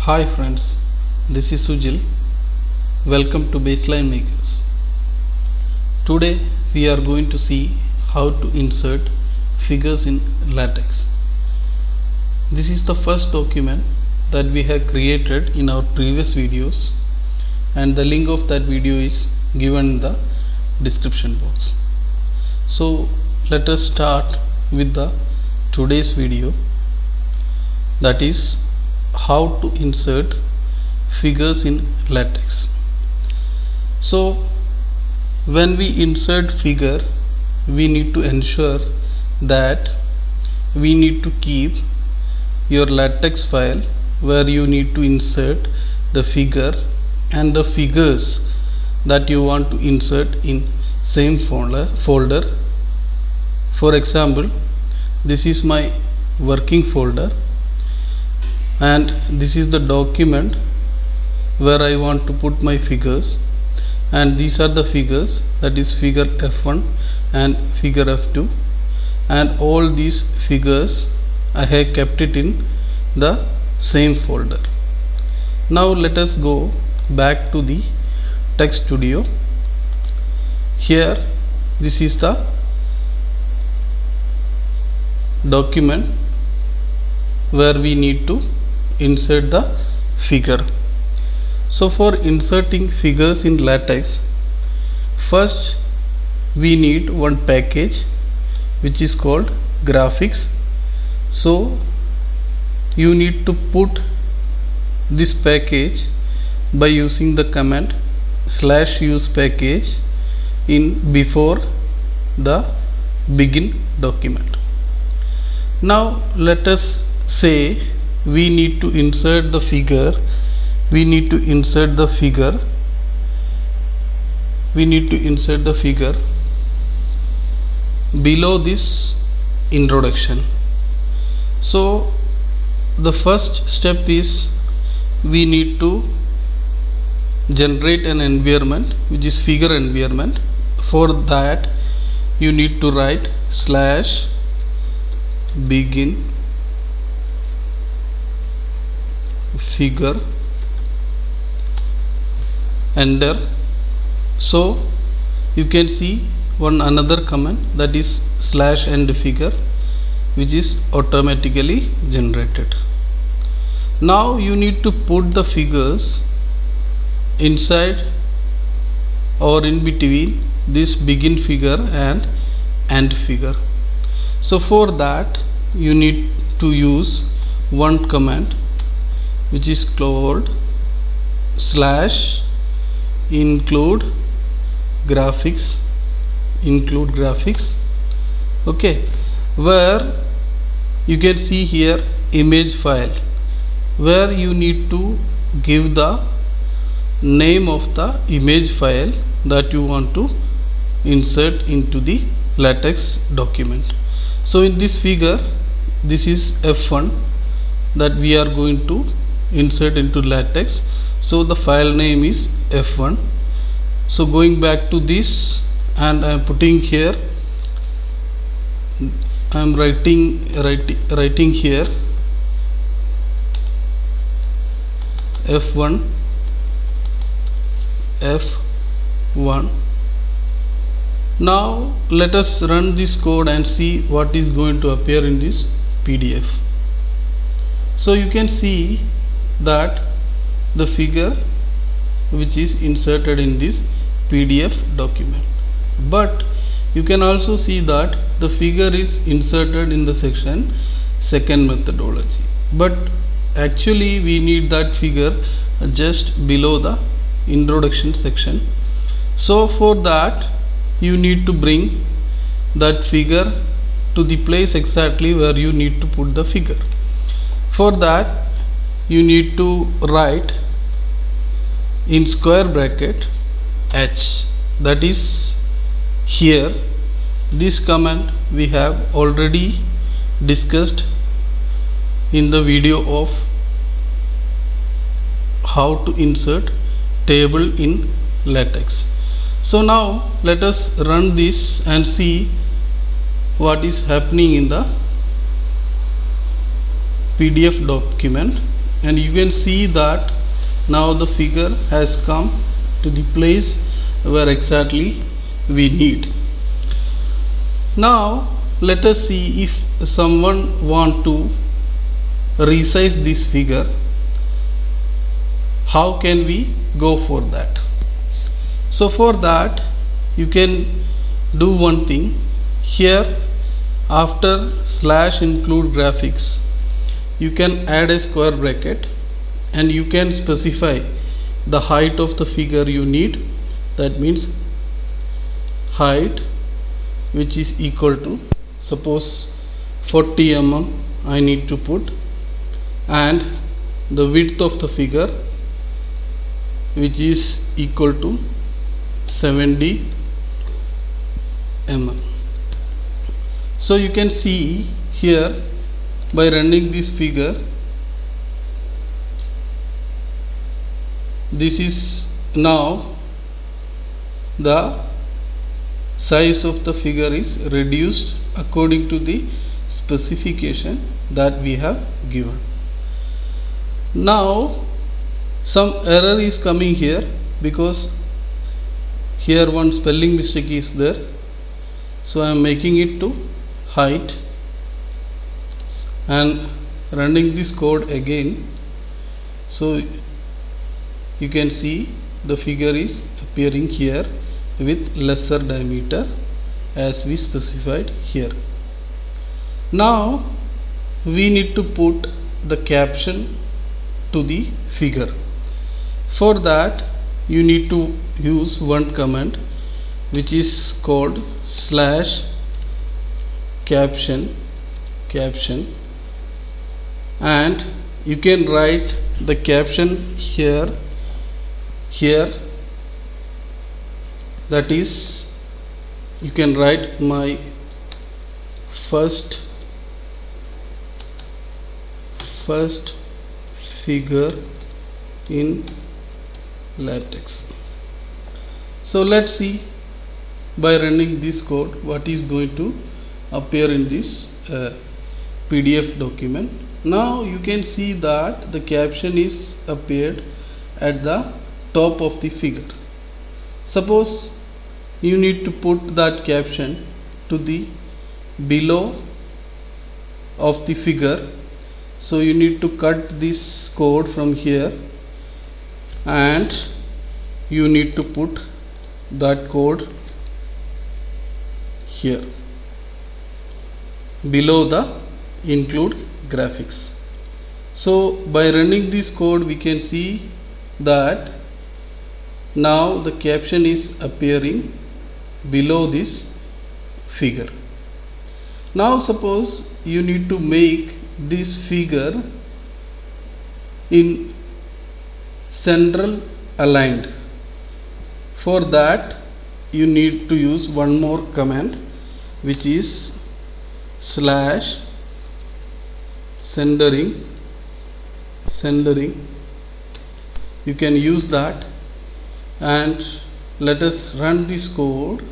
Hi friends, this is Sujil. Welcome to Baseline Makers. Today we are going to see how to insert figures in LaTeX. This is the first document that we have created in our previous videos, and the link of that video is given in the description box. So let us start with the today's video, that is how to insert figures in LaTeX. So when we insert figure, we need to ensure that we need to keep your LaTeX file where you need to insert the figure and the figures that you want to insert in same folder. For example, this is my working folder, and this is the document where I want to put my figures, and these are the figures, that is figure F1 and figure F2, and all these figures I have kept it in the same folder. Now let us go back to the Text Studio. Here this is the document where we need to insert the figure. So for inserting figures in LaTeX, first we need one package which is called graphics. So you need to put this package by using the command /use package in before the begin document. Now let us say we need to insert the figure. We need to insert the figure below this introduction. So the first step is we need to generate an environment which is figure environment. For that you need to write /begin figure, enter. So you can see one another command, that is /end figure, which is automatically generated. Now you need to put the figures inside or in between this begin figure and end figure. So for that you need to use one command which is called /include graphics, okay, where you can see here image file, where you need to give the name of the image file that you want to insert into the LaTeX document. So in this figure, this is F1 that we are going to insert into LaTeX. So the file name is F1. So going back to this, and I am putting here, I am writing here F1. Now let us run this code and see what is going to appear in this PDF. So you can see that the figure which is inserted in this PDF document, but you can also see that the figure is inserted in the section second methodology, but actually we need that figure just below the introduction section. So for that you need to bring that figure to the place exactly where you need to put the figure. For that you need to write in square bracket H, that is here. This command we have already discussed in the video of how to insert table in LaTeX. So now let us run this and see what is happening in the PDF document. and you can see that now the figure has come to the place where exactly we need. Now let us see if someone want to resize this figure, how can we go for that? So for that you can do one thing. Here after slash include graphics, you can add a square bracket and you can specify the height of the figure you need. That means height which is equal to, suppose 40 mm I need to put, and the width of the figure which is equal to 70 mm. So you can see here by running this figure, this is now the size of the figure is reduced according to the specification that we have given. Now some error is coming here because here one spelling mistake is there, so I am making it to height and running this code again. So you can see the figure is appearing here with lesser diameter as we specified here. Now we need to put the caption to the figure. For that you need to use one command which is called slash caption, and you can write the caption here, that is you can write my first figure in latex. So let's see by running this code what is going to appear in this PDF document. Now you can see that the caption is appeared at the top of the figure. Suppose you need to put that caption to the below of the figure, so you need to cut this code from here and you need to put that code here below the include graphics. So by running this code we can see that now the caption is appearing below this figure. Now suppose you need to make this figure in central aligned. For that you need to use one more command which is slash centering. You can use that, and let us run this code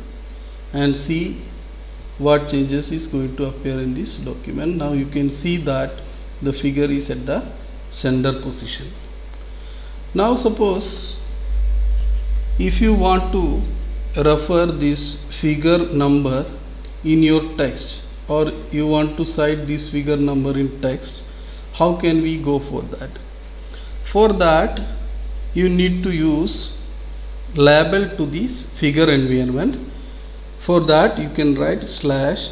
and see what changes is going to appear in this document. Now you can see that the figure is at the center position. Now suppose if you want to refer this figure number in your text, or you want to cite this figure number in text, how can we go for that? For that you need to use label to this figure environment. For that you can write slash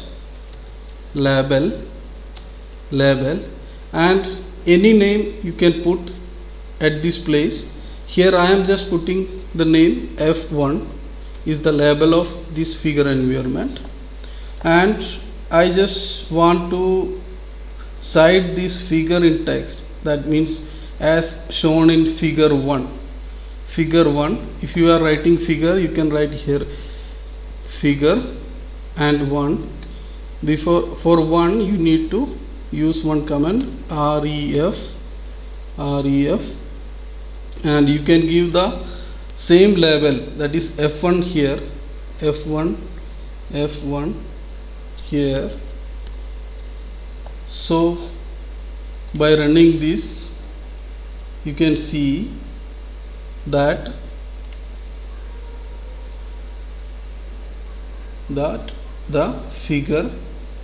label, and any name you can put at this place. Here I am just putting the name F1 is the label of this figure environment, and I just want to cite this figure in text. That means as shown in figure 1. If you are writing figure, you can write here figure and 1. For 1 you need to use one command ref, and you can give the same label, that is F1 here, F1 here. So by running this you can see that the figure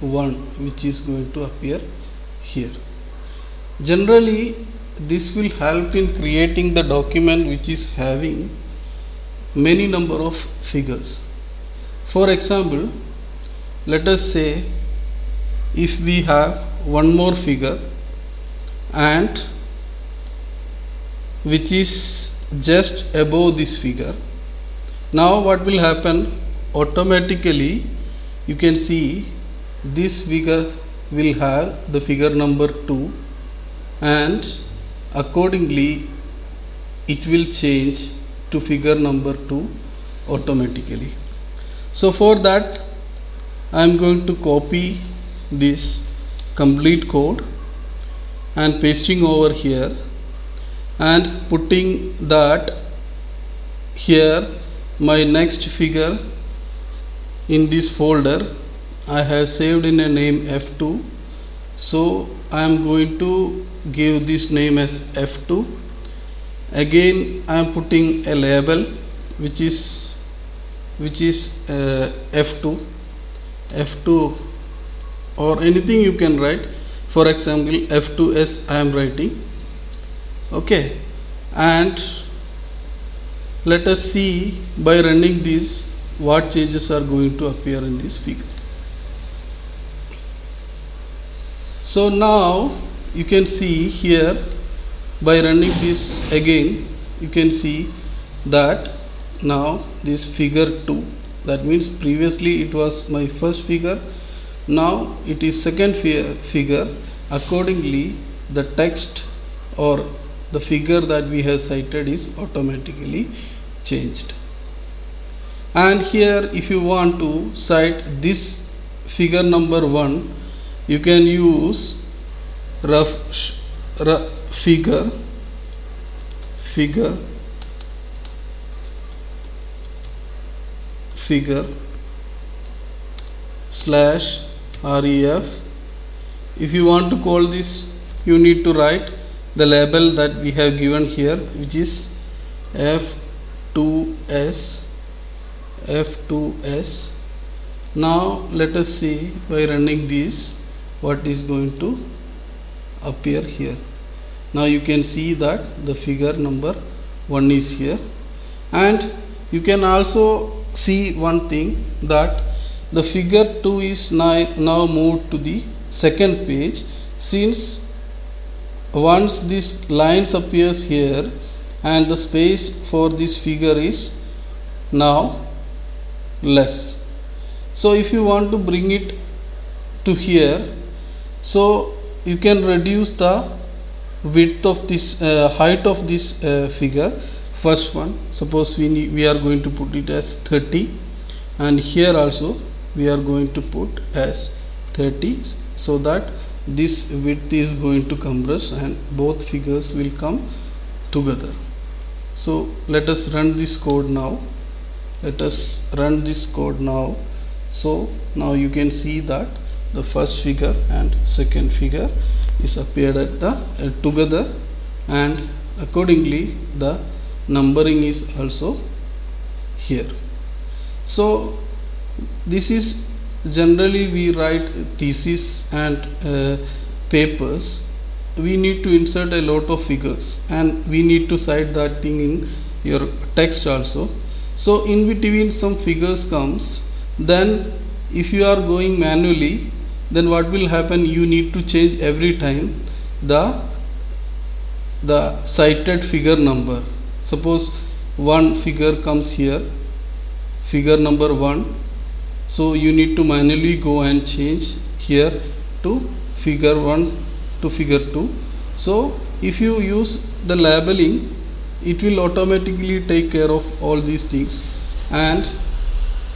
1 which is going to appear here. Generally this will help in creating the document which is having many number of figures. For example, let us say if we have one more figure and which is just above this figure. Now what will happen? Automatically you can see this figure will have the figure number 2 and accordingly it will change to figure number 2 automatically. So for that I am going to copy this complete code and pasting over here and putting that here my next figure in this folder. I have saved in a name F2, so I am going to give this name as F2. Again I am putting a label which is F2 or anything you can write. For example, F2S I am writing. Okay, and let us see by running this what changes are going to appear in this figure. So now you can see here by running this again, you can see that now this figure 2, that means previously it was my first figure, now it is second figure. Accordingly the text or the figure that we have cited is automatically changed. And here if you want to cite this figure number 1, you can use figure slash ref. If you want to call this, you need to write the label that we have given here, which is F2S. Now let us see by running this what is going to appear here. Now you can see that the figure number 1 is here, and you can also see one thing, that the figure 2 is now moved to the second page, since once this lines appears here and the space for this figure is now less. So if you want to bring it to here, so you can reduce the width of this height of this figure. First one, suppose we are going to put it as 30, and here also we are going to put as 30, so that this width is going to compress and both figures will come together. So let us run this code now. So now you can see that the first figure and second figure is appeared at the together, and accordingly the numbering is also here. So this is generally we write thesis and papers. We need to insert a lot of figures and we need to cite that thing in your text also. So in between some figures comes, then if you are going manually, then what will happen, you need to change every time the cited figure number. Suppose one figure comes here, figure number 1, so you need to manually go and change here to figure 1 to figure 2. So if you use the labeling, it will automatically take care of all these things, and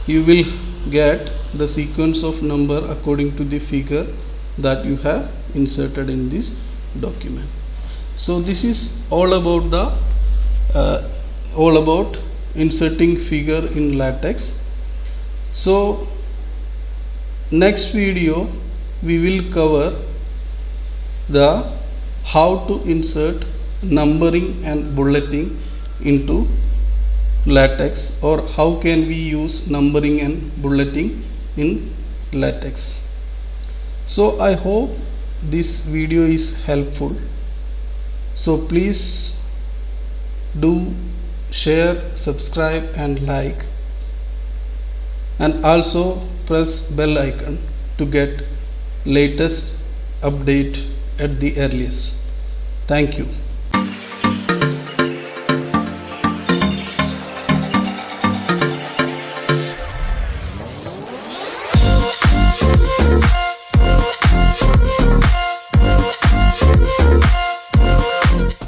you will get the sequence of number according to the figure that you have inserted in this document. So this is all about inserting figure in LaTeX. So next video we will cover the how to insert numbering and bulleting into latex, or how can we use numbering and bulleting in latex. So I hope this video is helpful. So please do share, subscribe and like, and also press bell icon to get latest update at the earliest. Thank you.